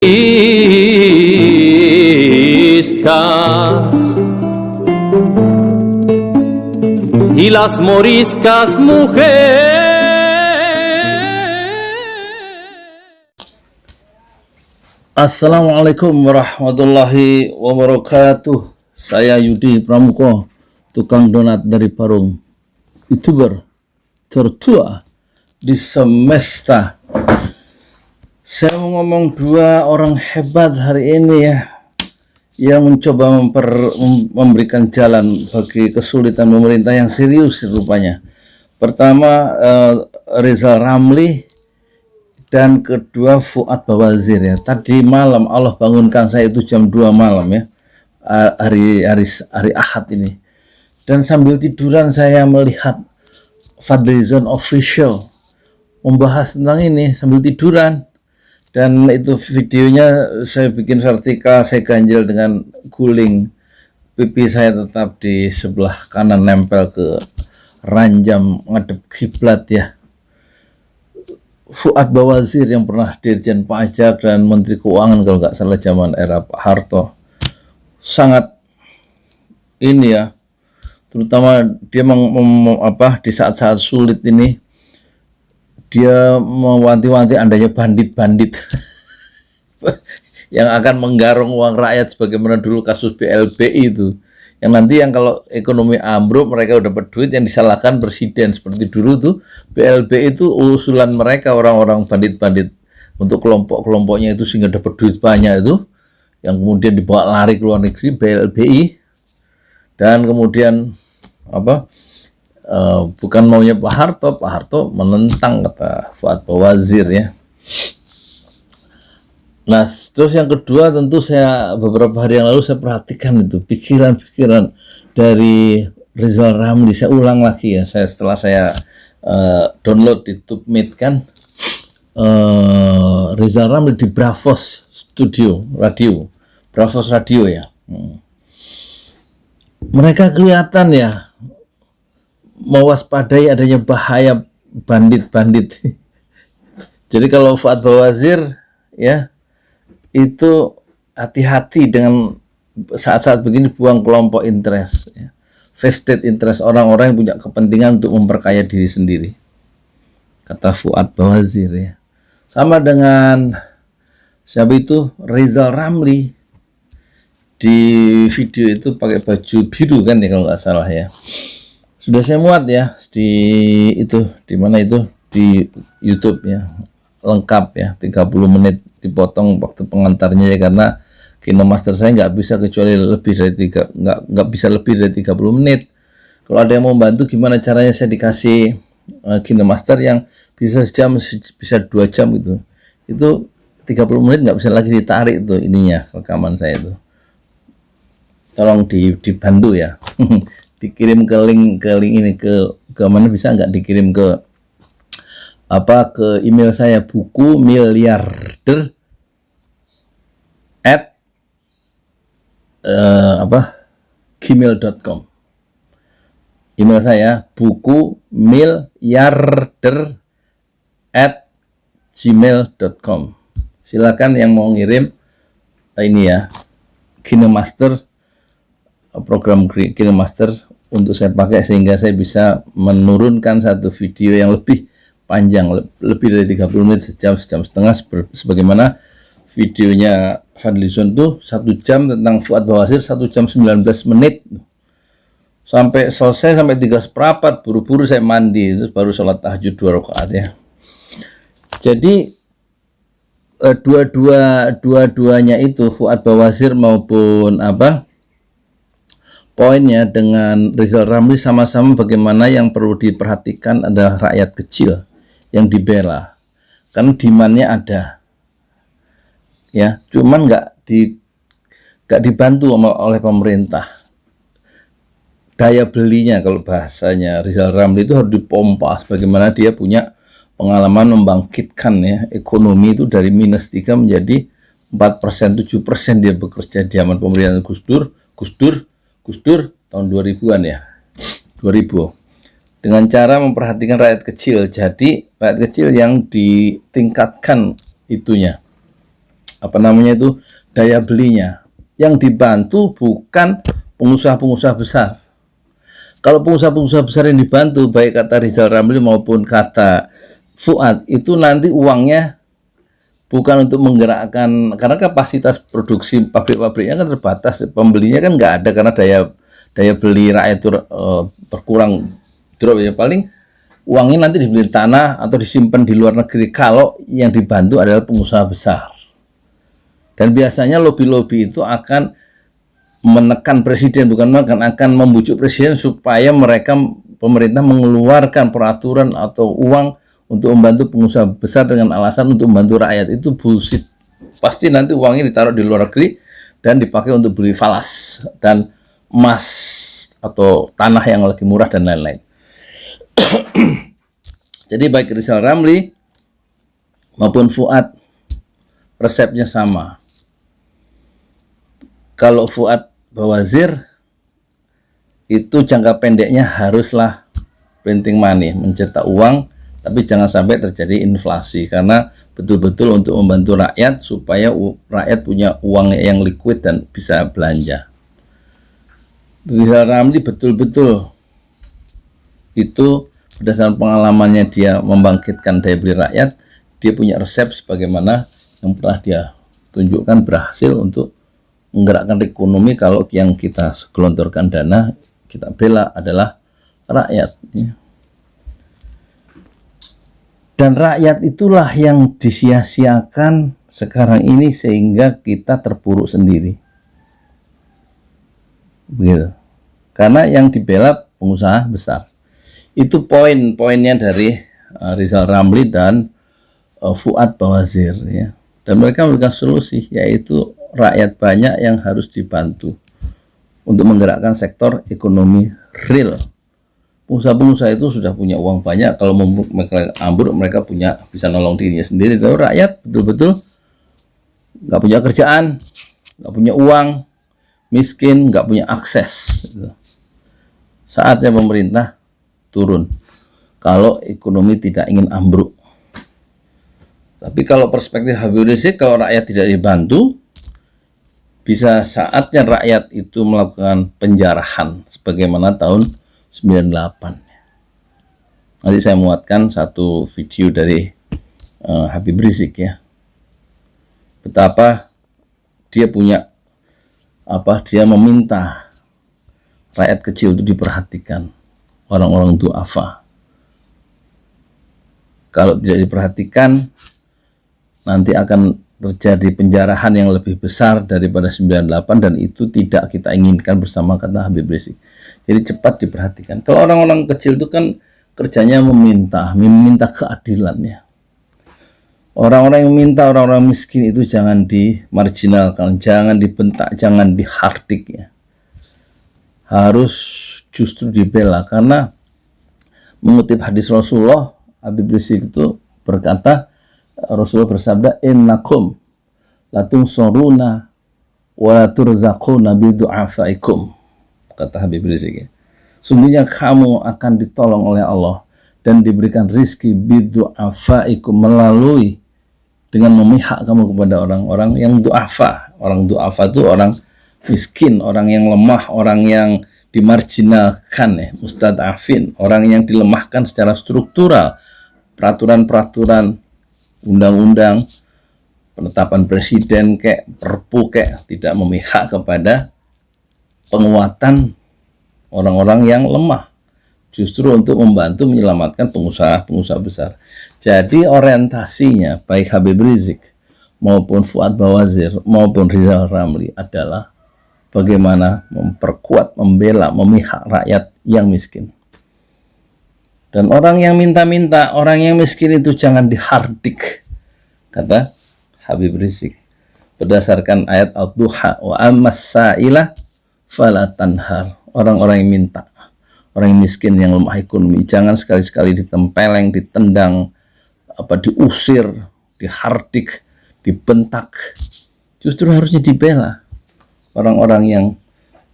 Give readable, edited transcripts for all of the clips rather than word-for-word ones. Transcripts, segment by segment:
Moriscas y las moriscas mujer. Assalamualaikum warahmatullahi wabarakatuh. Saya Yudi Pramuko, tukang donat dari Parung, YouTuber tertua di semesta. Saya mau ngomong dua orang hebat hari ini ya, yang mencoba memberikan jalan bagi kesulitan pemerintah yang serius rupanya. Pertama Rizal Ramli, dan kedua Fuad Bawazir ya. Tadi malam Allah bangunkan saya itu jam 2 malam ya, hari Ahad ini, dan sambil tiduran saya melihat Fadlizon Official membahas tentang ini sambil tiduran. Dan itu videonya saya bikin vertikal, saya ganjil dengan guling, pipi saya tetap di sebelah kanan nempel ke ranjang ngadep kiblat ya. Fuad Bawazir yang pernah Dirjen Pajak dan Menteri Keuangan kalau nggak salah zaman era Pak Harto, sangat ini ya, terutama dia di saat-saat sulit ini dia mewanti-wanti adanya bandit-bandit yang akan menggarong uang rakyat sebagaimana dulu kasus BLBI itu, yang nanti yang kalau ekonomi ambruk mereka udah dapat duit yang disalahkan presiden, seperti dulu tuh BLBI itu usulan mereka orang-orang bandit-bandit untuk kelompok-kelompoknya itu sehingga dapat duit banyak itu, yang kemudian dibawa lari ke luar negeri BLBI. Dan kemudian bukan maunya Pak Harto menentang, kata Fuad Bawazir ya. Nah, terus yang kedua tentu saya beberapa hari yang lalu saya perhatikan itu pikiran-pikiran dari Rizal Ramli. Saya ulang lagi ya, setelah saya download di TubeMate kan, Rizal Ramli di Bravos Radio ya. Mereka kelihatan ya mewaspadai adanya bahaya bandit-bandit. Jadi kalau Fuad Bawazir ya, itu hati-hati dengan saat-saat begini buang kelompok interest ya. Vested interest, orang-orang yang punya kepentingan untuk memperkaya diri sendiri, kata Fuad Bawazir ya. Sama dengan siapa itu, Rizal Ramli di video itu pakai baju biru kan ya kalau nggak salah ya. Sudah saya muat ya di YouTube ya, lengkap ya, 30 menit dipotong waktu pengantarnya ya, karena KinoMaster saya nggak bisa kecuali nggak bisa lebih dari 30 menit. Kalau ada yang mau bantu gimana caranya, saya dikasih KinoMaster yang bisa sejam, bisa 2 jam gitu. Itu 30 menit nggak bisa lagi ditarik tuh ininya, rekaman saya itu. Tolong dibantu ya. Dikirim ke link ini ke mana, bisa nggak dikirim ke email saya, buku miliarder @gmail.com. Email saya buku miliarder @gmail.com. Silakan yang mau ngirim ini ya, KinoMaster, program KinoMaster untuk saya pakai sehingga saya bisa menurunkan satu video yang lebih panjang, lebih dari 30 menit, sejam setengah, sebagaimana videonya Fadlizon tuh 1 jam tentang Fuad Bawazir, 1 jam 19 menit sampai selesai, sampai 3:15, buru-buru saya mandi terus baru sholat tahajud 2 rakaat ya. Jadi dua-duanya itu, Fuad Bawazir maupun poinnya dengan Rizal Ramli, sama-sama bagaimana yang perlu diperhatikan adalah rakyat kecil yang dibela, karena demand-nya ada ya, cuman nggak dibantu oleh pemerintah. Daya belinya, kalau bahasanya Rizal Ramli, itu harus dipompa, sebagaimana dia punya pengalaman membangkitkan ya ekonomi itu dari -3 menjadi 4%, 7% dia bekerja di zaman pemerintahan Gus Dur tahun 2000-an ya, 2000, dengan cara memperhatikan rakyat kecil. Jadi rakyat kecil yang ditingkatkan itunya, daya belinya. Yang dibantu bukan pengusaha-pengusaha besar. Kalau pengusaha-pengusaha besar yang dibantu, baik kata Rizal Ramli maupun kata Fuad, itu nanti uangnya bukan untuk menggerakkan, karena kapasitas produksi pabrik-pabriknya kan terbatas, pembelinya kan nggak ada karena daya beli rakyat itu berkurang, drop ya. Paling uangnya nanti dibeli tanah atau disimpan di luar negeri kalau yang dibantu adalah pengusaha besar. Dan biasanya lobby-lobby itu akan menekan presiden, akan membujuk presiden supaya pemerintah mengeluarkan peraturan atau uang untuk membantu pengusaha besar dengan alasan untuk membantu rakyat. Itu bullshit. Pasti nanti uangnya ditaruh di luar negeri dan dipakai untuk beli falas dan emas atau tanah yang lagi murah dan lain-lain. Jadi baik Rizal Ramli maupun Fuad resepnya sama. Kalau Fuad Bawazir itu jangka pendeknya haruslah printing money, mencetak uang, tapi jangan sampai terjadi inflasi, karena betul-betul untuk membantu rakyat supaya rakyat punya uang yang liquid dan bisa belanja. Rizal Ramli betul-betul itu berdasarkan pengalamannya dia membangkitkan daya beli rakyat, dia punya resep sebagaimana yang pernah dia tunjukkan berhasil untuk menggerakkan ekonomi. Kalau yang kita gelontorkan dana, kita bela adalah rakyat. Dan rakyat itulah yang disia-siakan sekarang ini sehingga kita terpuruk sendiri. Begitu. Karena yang dibela pengusaha besar. Itu poin-poinnya dari Rizal Ramli dan Fuad Bawazir, ya. Dan mereka memberikan solusi, yaitu rakyat banyak yang harus dibantu untuk menggerakkan sektor ekonomi real. Pengusaha-pengusaha itu sudah punya uang banyak, kalau mereka ambruk mereka bisa nolong dirinya sendiri. Kalau rakyat betul-betul nggak punya kerjaan, nggak punya uang, miskin, nggak punya akses. Saatnya pemerintah turun kalau ekonomi tidak ingin ambruk. Tapi kalau perspektif Habib Rizik, kalau rakyat tidak dibantu, bisa saatnya rakyat itu melakukan penjarahan sebagaimana tahun 98. Nanti saya muatkan satu video dari Habib Rizik, ya. Betapa dia dia meminta rakyat kecil itu diperhatikan, orang-orang duafa. Kalau tidak diperhatikan, nanti akan terjadi penjarahan yang lebih besar daripada 98, dan itu tidak kita inginkan bersama kata Habib Rizik. Jadi cepat diperhatikan. Kalau orang-orang kecil itu kan kerjanya meminta keadilan, ya. Orang-orang yang meminta, orang-orang miskin itu jangan dimarginalkan, jangan dibentak, jangan dihardik, ya. Harus justru dibela, karena mengutip hadis Rasulullah, Habib Rizik itu berkata, Rasulullah bersabda, innakum latunsuruna wa laturzaquna bidu'afaikum, kata Habib Rizik, ya. Sungguhnya kamu akan ditolong oleh Allah dan diberikan rizki bidu'afaikum, melalui dengan memihak kamu kepada orang-orang yang du'afa. Orang du'afa itu orang miskin, orang yang lemah, orang yang dimarginalkan, ya, mustad'afin, orang yang dilemahkan secara struktural. Peraturan-peraturan, undang-undang, penetapan presiden perpu tidak memihak kepada penguatan orang-orang yang lemah, justru untuk membantu menyelamatkan pengusaha-pengusaha besar. Jadi orientasinya baik Habib Rizik maupun Fuad Bawazir maupun Rizal Ramli adalah bagaimana memperkuat, membela, memihak rakyat yang miskin. Dan orang yang minta-minta, orang yang miskin itu jangan dihardik, kata Habib Rizik, berdasarkan ayat Ad-Duha, wa ammas sa'ila fala tanhar. Orang-orang yang minta, orang yang miskin, yang lemah ekonomi, jangan sekali-sekali ditempeleng, ditendang, diusir, dihardik, dibentak. Justru harusnya dibela. Orang-orang yang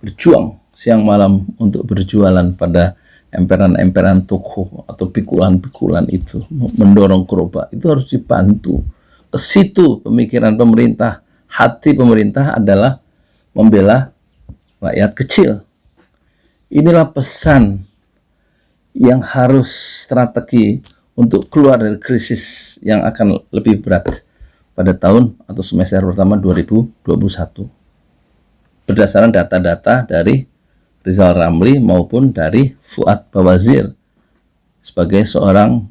berjuang siang malam untuk berjualan pada emperan-emperan toko atau pikulan-pikulan itu, mendorong gerobak, itu harus dibantu. Ke situ pemikiran pemerintah hati pemerintah adalah membela rakyat kecil. Inilah pesan yang harus strategi untuk keluar dari krisis yang akan lebih berat pada tahun atau semester pertama 2021. Berdasarkan data-data dari Rizal Ramli maupun dari Fuad Bawazir sebagai seorang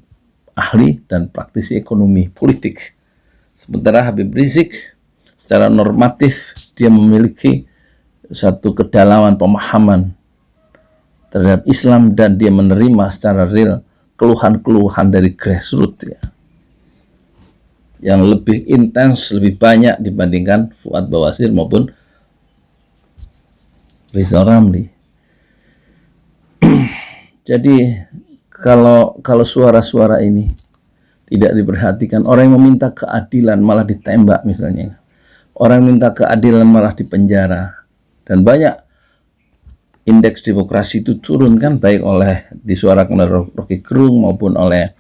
ahli dan praktisi ekonomi politik. Sementara Habib Rizik secara normatif dia memiliki satu kedalaman pemahaman terhadap Islam dan dia menerima secara real keluhan-keluhan dari grassroots ya, yang lebih intens, lebih banyak dibandingkan Fuad Bawazir maupun Rizal Ramli. Jadi kalau suara-suara ini tidak diperhatikan, orang yang meminta keadilan malah ditembak misalnya, orang yang minta keadilan malah dipenjara, dan banyak indeks demokrasi itu turun kan, baik oleh disuarakan oleh Rocky Gerung maupun oleh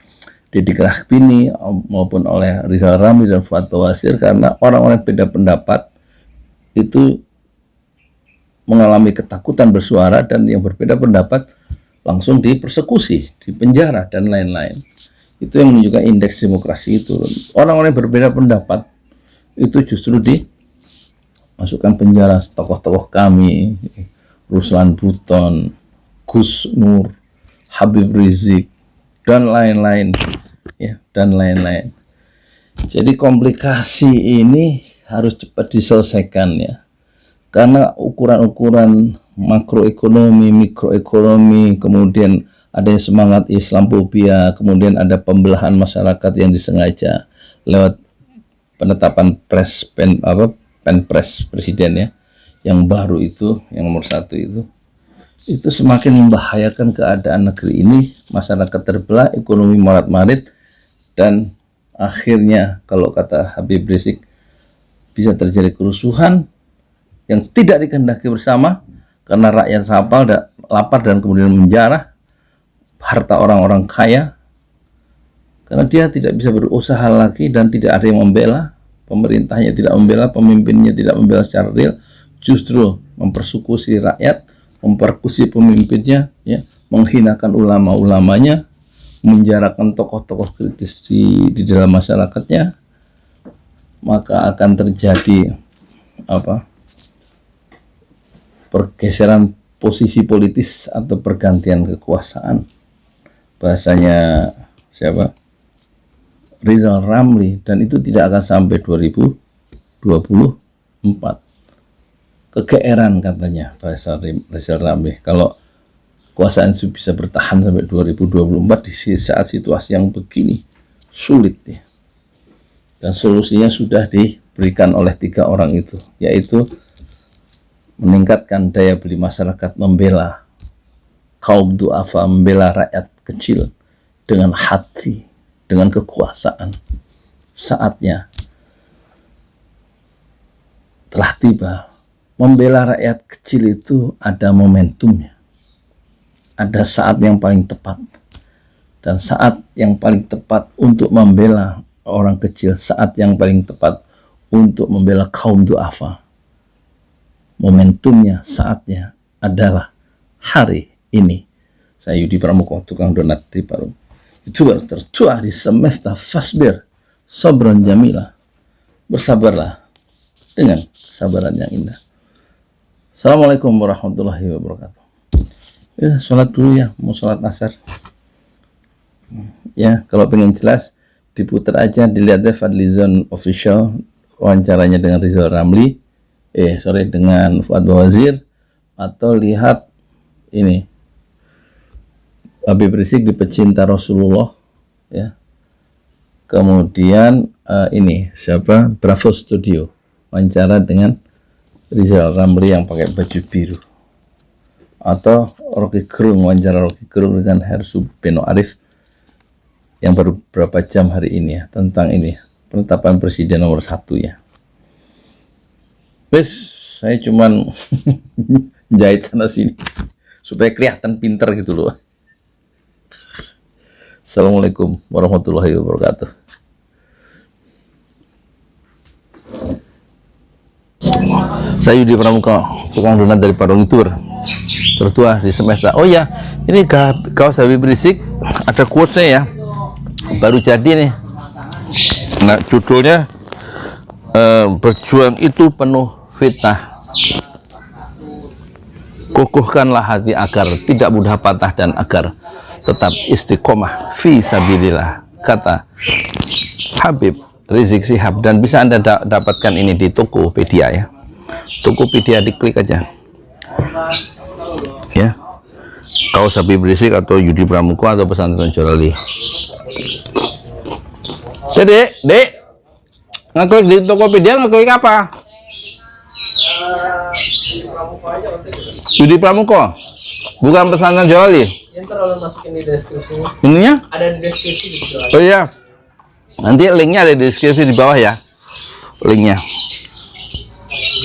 Deddy Rahbini maupun oleh Rizal Ramli dan Fuad Bawazir, karena orang-orang beda pendapat itu mengalami ketakutan bersuara dan yang berbeda pendapat langsung dipersekusi, dipenjara dan lain-lain. Itu yang menunjukkan indeks demokrasi itu. Orang-orang yang berbeda pendapat itu justru dimasukkan penjara. Tokoh-tokoh kami, Ruslan Buton, Gus Nur, Habib Rizik dan lain-lain ya, dan lain-lain. Jadi komplikasi ini harus cepat diselesaikan ya, karena ukuran-ukuran makroekonomi, mikroekonomi, kemudian ada yang semangat Islamophobia, kemudian ada pembelahan masyarakat yang disengaja lewat penetapan penpres presiden ya, yang baru itu, yang nomor 1 itu semakin membahayakan keadaan negeri ini. Masyarakat terbelah, ekonomi marat-marit, dan akhirnya kalau kata Habib Rizik bisa terjadi kerusuhan yang tidak dikehendaki bersama karena rakyat lapar dan kemudian menjarah harta orang-orang kaya karena dia tidak bisa berusaha lagi dan tidak ada yang membela, pemerintahnya tidak membela, pemimpinnya tidak membela secara real, justru mempersekusi rakyat, mempersekusi pemimpinnya ya, menghinakan ulama-ulamanya, menjarakan tokoh-tokoh kritis di dalam masyarakatnya, maka akan terjadi pergeseran posisi politis atau pergantian kekuasaan. Bahasanya siapa? Rizal Ramli, dan itu tidak akan sampai 2024. Kegeeran katanya bahasa Rizal Ramli kalau kekuasaan itu bisa bertahan sampai 2024 di saat situasi yang begini sulit ya. Dan solusinya sudah diberikan oleh 3 orang itu, yaitu meningkatkan daya beli masyarakat, membela kaum duafa, membela rakyat kecil dengan hati, dengan kekuasaan. Saatnya telah tiba. Membela rakyat kecil itu ada momentumnya, ada saat yang paling tepat, dan saat yang paling tepat untuk membela orang kecil, saat yang paling tepat untuk membela kaum duafa. Momentumnya, saatnya adalah hari ini. Saya Yudi Pramuko, tukang donat di Parung. YouTuber tercuah di semesta Fasbir Sabran Jamila. Bersabarlah dengan kesabaran yang indah. Assalamualaikum warahmatullahi wabarakatuh. Sholat dulu ya, mau sholat asar. Ya, kalau pengen jelas diputar aja, dilihat deh Fadlizon Official wawancaranya dengan Rizal Ramli. Dengan Fuad Bawazir, atau lihat ini Habib Rizik di Pecinta Rasulullah ya. Kemudian ini siapa? Bravo Studio wawancara dengan Rizal Ramli yang pakai baju biru, atau Rocky Gerung, wawancara Rocky Gerung dengan Hersu Beno Arif yang baru beberapa jam hari ini ya, tentang ini penetapan presiden nomor 1 ya. Saya cuman jahit sana sini supaya kelihatan pinter gitu loh. Assalamualaikum warahmatullahi wabarakatuh. Saya Yudi Pramuka, tukang donat dari Parung, YouTuber tertua di semesta. Oh ya, ini kaos Habib Rizik ada quotes-nya ya, baru jadi nih. Nah, judulnya berjuang itu penuh fitnah, kokohkanlah hati agar tidak mudah patah dan agar tetap istiqomah fi sabilillah, kata Habib Rizik Syihab. Dan bisa Anda dapatkan ini di Tokopedia ya. Tokopedia, diklik aja ya, kaos Habib Rizik atau Yudi Pramuka atau Pesantren Jorali. Dek, ngeklik di Tokopedia, ngeklik apa? Yudi Pramuka, bukan Pesantren Jorali. Ntar kalau masukin di deskripsi. Ininya? Ada di deskripsi di bawah. Oh iya, nanti linknya ada di deskripsi di bawah ya, linknya.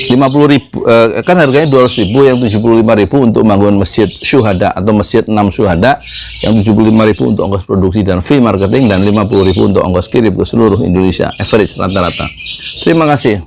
50.000 kan harganya 200.000, yang 75.000 untuk membangun masjid syuhada atau masjid 6 syuhada, yang 75.000 untuk ongkos produksi dan fee marketing, dan 50.000 untuk ongkos kirim ke seluruh Indonesia, average rata-rata. Terima kasih.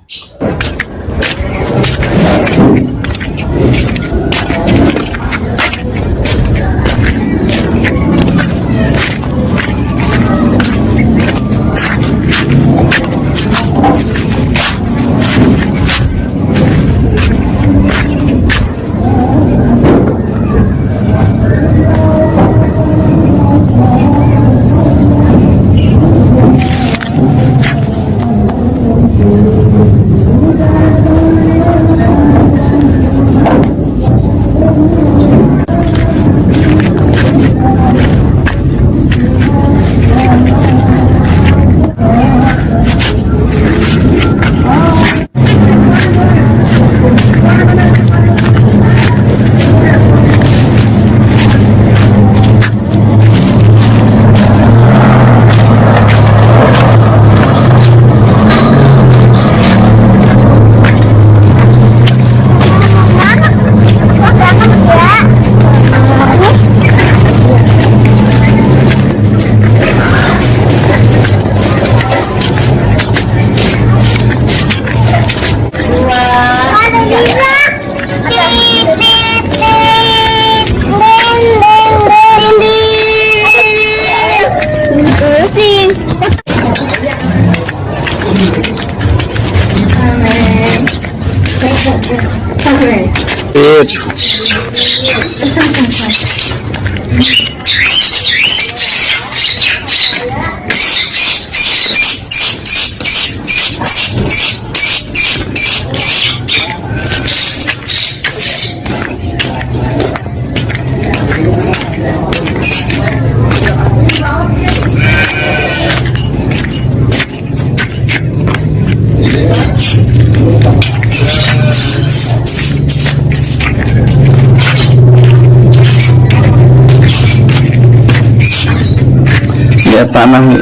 Lihat tanah nih,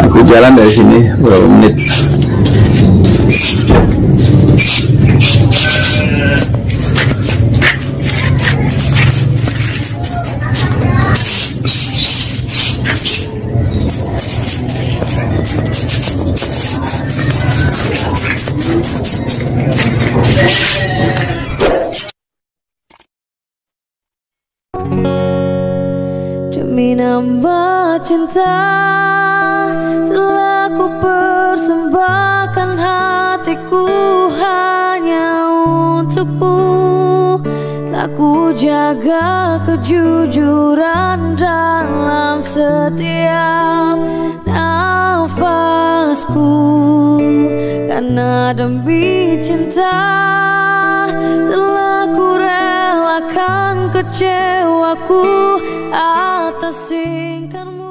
aku jalan dari sini berapa menit. Demi nambah cinta telah ku persembahkan hatiku hanya untukmu. Tak ku jaga kejujuran dalam setiap nafasku, karena demi cinta telah ku relakan kecewaku atas ingkarmu.